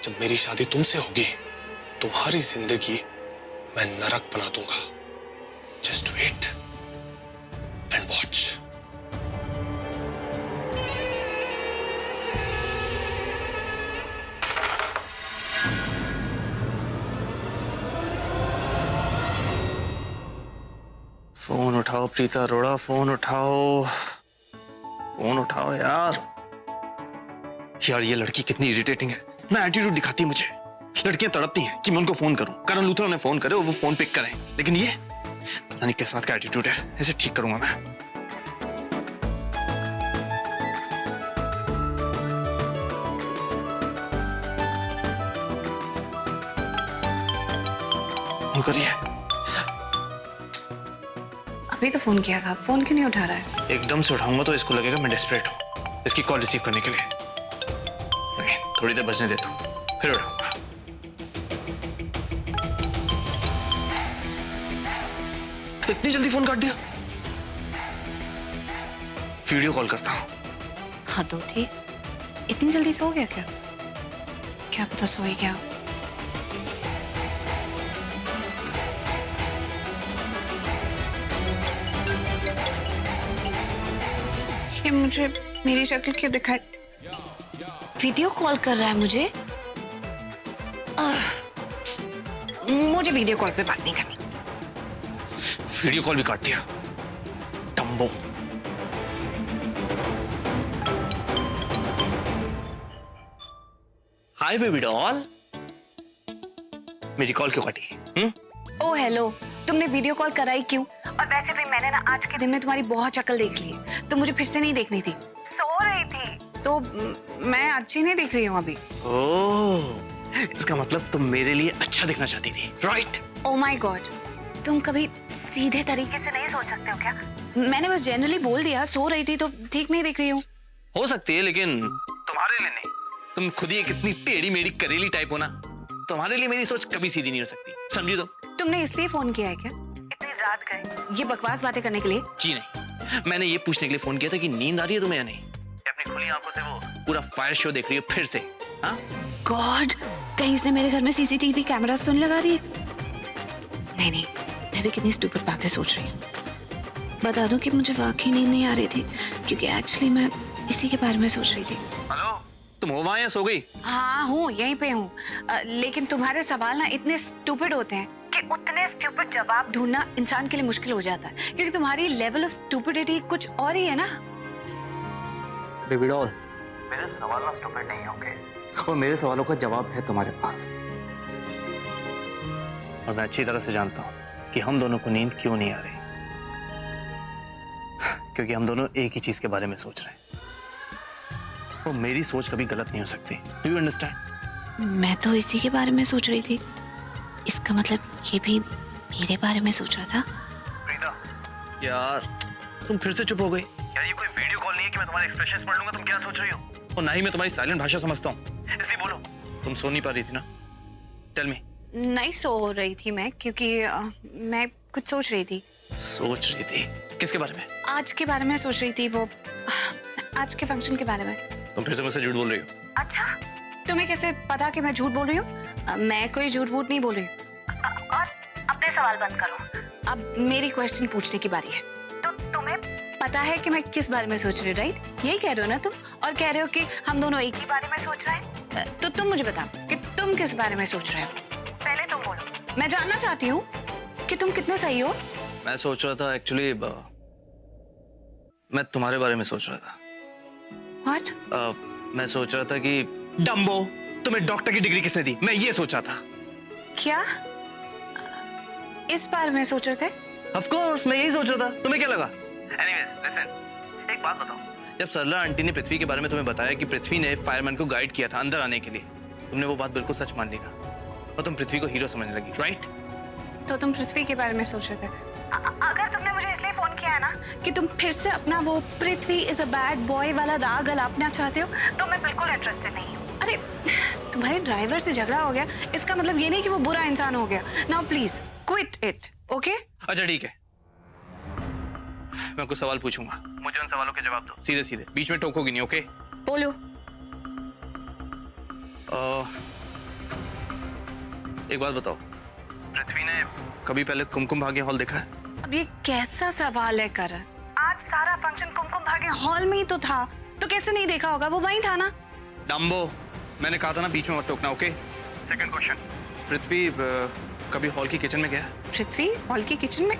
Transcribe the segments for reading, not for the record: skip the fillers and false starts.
जब मेरी शादी तुमसे होगी तुम्हारी जिंदगी मैं नरक बना दूंगा। Just wait and watch. Phone उठाओ प्रीता अरोड़ा, फोन उठाओ, फोन उठाओ यार। यार ये लड़की कितनी इरिटेटिंग है ना, एटीट्यूड दिखाती है मुझे। लड़कियां तड़पती हैं कि मैं उनको फोन करूं, करण लूथरा ने फोन करे और वो फोन पिक करें, लेकिन ये पता नहीं किस बात का एटीट्यूड है। इसे ठीक करूंगा मैं। फोन करिए। अभी तो फोन किया था, फोन क्यों नहीं उठा रहा है? एकदम से उठाऊंगा तो इसको लगेगा मैं डेस्परेट हूं इसकी कॉल रिसीव करने के लिए। थोड़ी देर बजने देता हूं फिर उठाऊंगा। इतनी जल्दी फोन काट दिया? वीडियो कॉल करता हूं। हद होती, इतनी जल्दी सो गया क्या? क्या पता सो ही गया। ये मुझे मेरी शक्ल क्यों दिखाई? वीडियो कॉल कर रहा है मुझे। मुझे वीडियो कॉल पे बात नहीं करनी। वीडियो कॉल भी काट दिया, टम्बो। Hi baby doll. मेरी कॉल क्यों काटी? ओ हेलो, तुमने वीडियो कॉल कराई क्यों? और वैसे भी मैंने ना आज के दिन में तुम्हारी बहुत शक्ल देख ली है, तो मुझे फिर से नहीं देखनी थी। सो रही थी तो मैं अच्छी नहीं दिख रही हूँ अभी। ओह, इसका मतलब तुम मेरे लिए अच्छा दिखना चाहती थी, राइट? ओ माय गॉड, तुम कभी सीधे तरीके से नहीं सोच सकते हो क्या? मैंने बस जनरली बोल दिया, सो रही थी तो ठीक नहीं दिख रही हूँ। हो सकती है, लेकिन तुम्हारे लिए नहीं। तुम खुद ही एक इतनी टेढ़ी मेढ़ी करेली टाइप हो ना, तुम्हारे लिए मेरी सोच कभी सीधी नहीं हो सकती, समझी तुम? तुमने इसलिए फोन किया है क्या? इतनी रात गए ये बकवास बातें करने के लिए? जी नहीं, मैंने ये पूछने के लिए फोन किया था कि नींद आ रही है तुम्हें या नहीं। अपनी खुली आंखों से वो पूरा फायर शो देख रही हो फिर से? हाँ? गॉड, कहीं इसने मेरे घर में सीसीटीवी कैमरा तो नहीं लगा दिए? नहीं नहीं, मैं भी कितनी स्टूपिड बातें सोच रही हूँ। बता दूं कि मुझे वाकई नींद नहीं आ रही थी, क्योंकि एक्चुअली मैं इसी के बारे में सोच रही थी। हेलो, तुम हो वहां या सो गई? हाँ हूँ, यहीं पे हूँ। लेकिन तुम्हारे सवाल ना इतने स्टूपिड होते हैं कि उतने स्टूपिड जवाब ढूंढना इंसान के लिए मुश्किल हो जाता है, क्योंकि तुम्हारी लेवल ऑफ स्टूपिडिटी कुछ और ही है ना। बेबी डॉल, मेरे सवाल ना स्टूपिड नहीं होंगे, और मेरे सवालों का जवाब है तुम्हारे पास। और मैं अच्छी तरह से जानता हूं कि हम दोनों को नींद क्यों नहीं आ रही, क्योंकि हम दोनों एक ही चीज के बारे में सोच रहे हैं। और मेरी सोच कभी गलत नहीं हो सकती। Do you understand? मैं तो इसी के बारे में सोच रही थी, इसका मतलब ये भी मेरे बारे में सोच रहा था। प्रीता, यार तुम फिर से चुप हो गई। यार ये कोई वीडियो कॉल नहीं है कि मैं तुम्हारे एक्सप्रेशंस पढ़ लूंगा तुम क्या सोच रही हो, और ना ही मैं तुम्हारी साइलेंट भाषा समझता हूँ, इसलिए बोलो। तुम सो नहीं पा रही थी ना? Tell me. नहीं सो रही थी मैं, क्योंकि मैं कुछ सोच रही थी। सोच रही थी? किसके बारे में? आज के बारे में सोच रही थी, वो आज के फंक्शन के बारे में। तुम फिर से मुझसे झूठ बोल रही हो? अच्छा, तुम्हें कैसे पता कि मैं झूठ बोल रही हूँ? मैं कोई झूठ वूठ नहीं बोल रही हूँ। और अपने सवाल बंद करो, अब मेरी क्वेश्चन पूछने की बारी है। तो तुम्हें पता है कि मैं किस बारे में सोच रही हूँ, राइट? यही कह रहे हो ना तुम? और कह रहे हो कि हम दोनों एक ही बारे में सोच रहे हैं। तो तुम मुझे बताओ कि तुम किस बारे में सोच रहे हो। पहले तुम बोलो, मैं जानना चाहती हूँ कि तुम कितने सही हो। मैं सोच रहा था एक्चुअली, मैं तुम्हारे बारे में सोच रहा था। What? मैं सोच रहा था कि डम्बो, तुम्हें डॉक्टर की डिग्री किसने दी, मैं ये सोचा था। क्या इस बारे में सोच रहे थे? Of course, मैं यही सोच रहा था। तुम्हें क्या लगा? Anyways, listen, एक बात बताओ, जब सरला आंटी ने पृथ्वी के बारे में तुम्हें बताया कि पृथ्वी ने फायरमैन को गाइड किया था अंदर आने के लिए, तुमने वो बात बिल्कुल सच मान ली ना, और तुम पृथ्वी को हीरो समझने लगी, राइट? तो तुम पृथ्वी के बारे में सोच रहे थे। अगर तुमने मुझे इसलिए फोन किया है ना कि तुम फिर से अपना वो पृथ्वी इज अ बैड बॉय वाला राग अलापना चाहते हो, तो मैं बिल्कुल इंटरेस्टेड नहीं हूँ। अरे तुम्हारे ड्राइवर से झगड़ा हो गया, इसका मतलब ये नहीं कि वो बुरा इंसान हो गया। Now please quit it, okay? अच्छा ठीक है, मैं कुछ सवाल पूछूंगा, मुझे उन सवालों के जवाब दो, सीधे सीधे, बीच में टोकोगी नहीं, ओके? बोलो। एक बात बताओ, पृथ्वी ने कभी पहले कुमकुम भाग्य हॉल देखा है? अब ये कैसा सवाल है करण? आज सारा फंक्शन कुमकुम भाग्य हॉल में ही तो था, तो कैसे नहीं देखा होगा? वो वहीं था ना। डम्बो, मैंने कहा था ना बीच में मत टोकना, ओके? सेकंड क्वेश्चन, पृथ्वी कभी हॉल की किचन में गया? पृथ्वी हॉल की किचन में?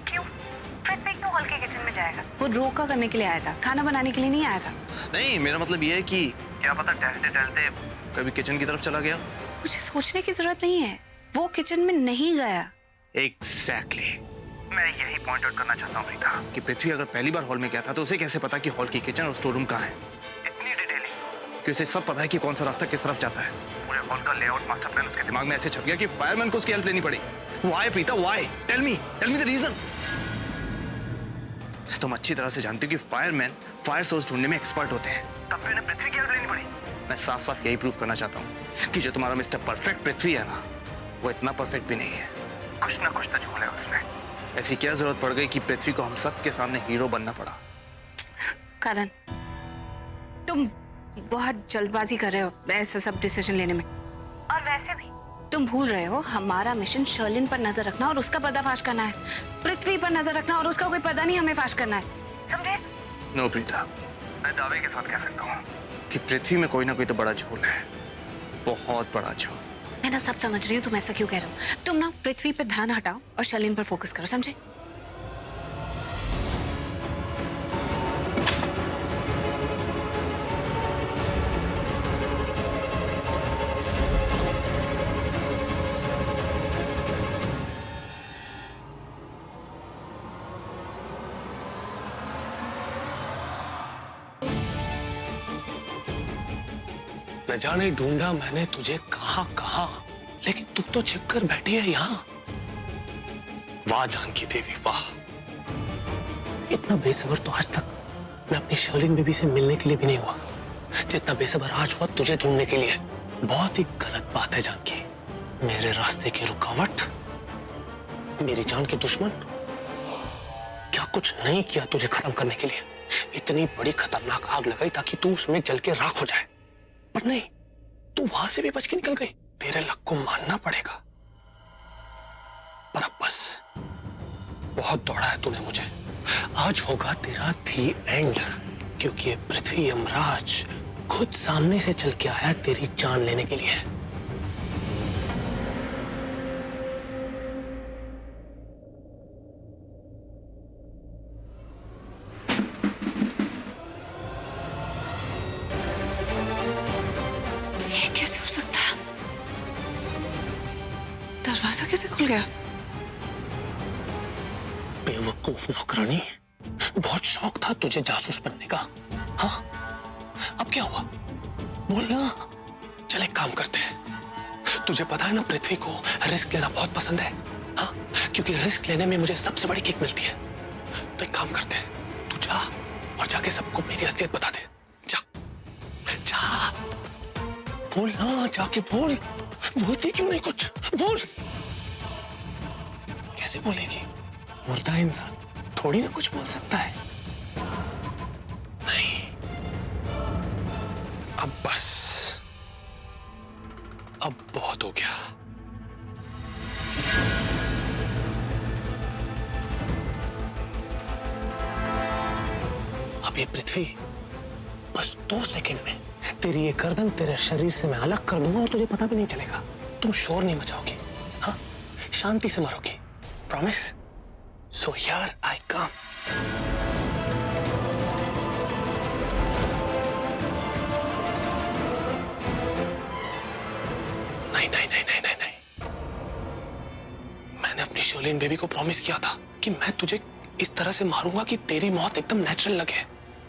क्यों? पृथ्वी क्यों हॉल की किचन में जाएगा? वो रोका करने के लिए आया था, खाना बनाने के लिए नहीं आया था। नहीं, मेरा मतलब ये है कि क्या पता टहलते टहलते कभी किचन की तरफ चला गया। मुझे सोचने की जरूरत नहीं है, वो किचन में नहीं गया। एग्जैक्टली, मैं यही पॉइंट आउट करना चाहता हूँ प्रीता, कि पृथ्वी अगर पहली बार हॉल में गया था तो उसे कैसे पता कि हॉल की किचन और स्टोर रूम कहाँ है? इतनी डिटेलिंग कि उसे सब पता है कि कौन सा रास्ता किस तरफ जाता है। पूरे हॉल का लेआउट मास्टर प्लान उसके दिमाग में ऐसे छप गया कि फायरमैन को उसकी हेल्प लेनी पड़ी। Why Preeta, why? Tell me the reason. तुम अच्छी तरह से जानती हो कि फायरमैन फायर सोर्स ढूंढने में एक्सपर्ट होते हैं, तब फिर पृथ्वी की हेल्प लेनी पड़ी। मैं साफ साफ यही प्रूफ करना चाहता हूँ कि जो तुम्हारा मिस्टर परफेक्ट पृथ्वी है ना, वो इतना परफेक्ट भी नहीं है। कुछ ना कुछ तो झोल है उसमें। ऐसी क्या जरूरत पड़ गई कि पृथ्वी को हम सब के सामने हीरो बनना पड़ा? करण, तुम बहुत जल्दबाजी कर रहे हो ऐसा सब डिसीजन लेने में। और वैसे भी तुम भूल रहे हो, हमारा मिशन शर्लिन पर नजर रखना और उसका पर्दाफाश करना है। पृथ्वी पर नजर रखना और उसका कोई पर्दा नहीं हमें फाश करना है, समझे? नो प्रीता, मैं दावे के साथ कह सकता हूँ कि पृथ्वी में कोई ना कोई तो बड़ा झोल है, बहुत बड़ा झोल। मैं ना सब समझ रही हूँ तुम ऐसा क्यों कह रहे हो। तुम ना पृथ्वी पे ध्यान हटाओ और शर्लिन पर फोकस करो, समझे? न जाने ढूंढा मैंने तुझे कहां कहां, लेकिन तू तो छिपकर बैठी है यहां। वाह जानकी देवी वाह, इतना बेसब्र तो आज तक मैं अपनी शर्लिन बेबी से मिलने के लिए भी नहीं हुआ, जितना बेसब्र आज हुआ तुझे ढूंढने के लिए। बहुत ही गलत बात है जानकी, मेरे रास्ते की रुकावट, मेरी जान के दुश्मन। क्या कुछ नहीं किया तुझे खत्म करने के लिए? इतनी बड़ी खतरनाक आग लगाई ताकि तू उसमें जल के राख हो जाए, पर नहीं, तू वहां से भी बच के निकल गई। तेरे लक को मानना पड़ेगा, पर अब बस बहुत दौड़ा है तूने मुझे। आज होगा तेरा दी एंड, क्योंकि ये पृथ्वी यमराज खुद सामने से चल के आया तेरी जान लेने के लिए। कैसे हो सकता है? दरवाजा कैसे खुल गया? बेवकूफ नौकरानी, बहुत शौक था तुझे जासूस बनने का। हाँ, अब क्या हुआ? बोल ना। चल एक काम करते हैं, तुझे पता है ना पृथ्वी को रिस्क लेना बहुत पसंद है। हाँ, क्योंकि रिस्क लेने में मुझे सबसे बड़ी किक मिलती है। तो एक काम करते हैं, तू जा और जाके सबको मेरी असलियत बता दे। जा जा, बोल ना, जाके बोल। बोलती क्यों नहीं कुछ? बोल। कैसे बोलेगी? मुर्दा इंसान थोड़ी ना कुछ बोल सकता है। नहीं, अब बस, अब बहुत हो गया। अब ये पृथ्वी बस 2 सेकंड में तेरी ये गर्दन तेरे शरीर से मैं अलग कर दूंगा और तुझे पता भी नहीं चलेगा। तुम शोर नहीं मचाओगी, हाँ, शांति से मरोगी, प्रॉमिस? सो हियर आई कम। नहीं नहीं नहीं नहीं नहीं नहीं, मैंने अपनी शर्लिन बेबी को प्रॉमिस किया था कि मैं तुझे इस तरह से मारूंगा कि तेरी मौत एकदम नेचुरल लगे।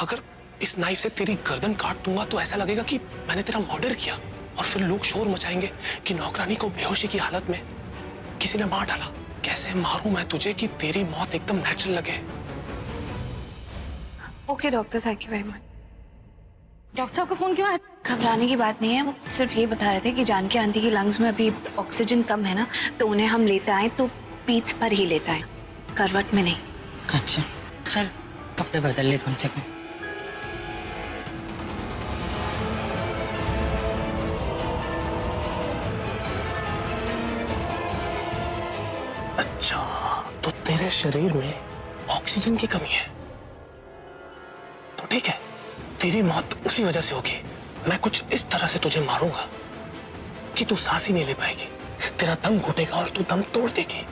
अगर इस नाइफ से तेरी गर्दन काट दूंगा तो ऐसा लगेगा कि मैंने तेरा मर्डर किया, और फिर लोग शोर मचाएंगे कि नौकरानी को बेहोशी की हालत में किसी ने मार डाला। कैसे मारूं मैं तुझे कि तेरी मौत एकदम नेचुरल लगे? Okay doctor, thank you very much. Doctor साहब का फोन क्यों है? घबराने की बात नहीं है, वो सिर्फ ये बता रहे थे कि जानकी आंटी की लंग्स में अभी ऑक्सीजन कम है ना, तो उन्हें हम लेते आए तो पीठ पर ही लेते आए, करवट में नहीं। अच्छा चल, कपड़े बदल ले कम से कम। तेरे शरीर में ऑक्सीजन की कमी है तो ठीक है, तेरी मौत उसी वजह से होगी। मैं कुछ इस तरह से तुझे मारूंगा कि तू सांस ही नहीं ले पाएगी, तेरा दम घुटेगा और तू दम तोड़ देगी।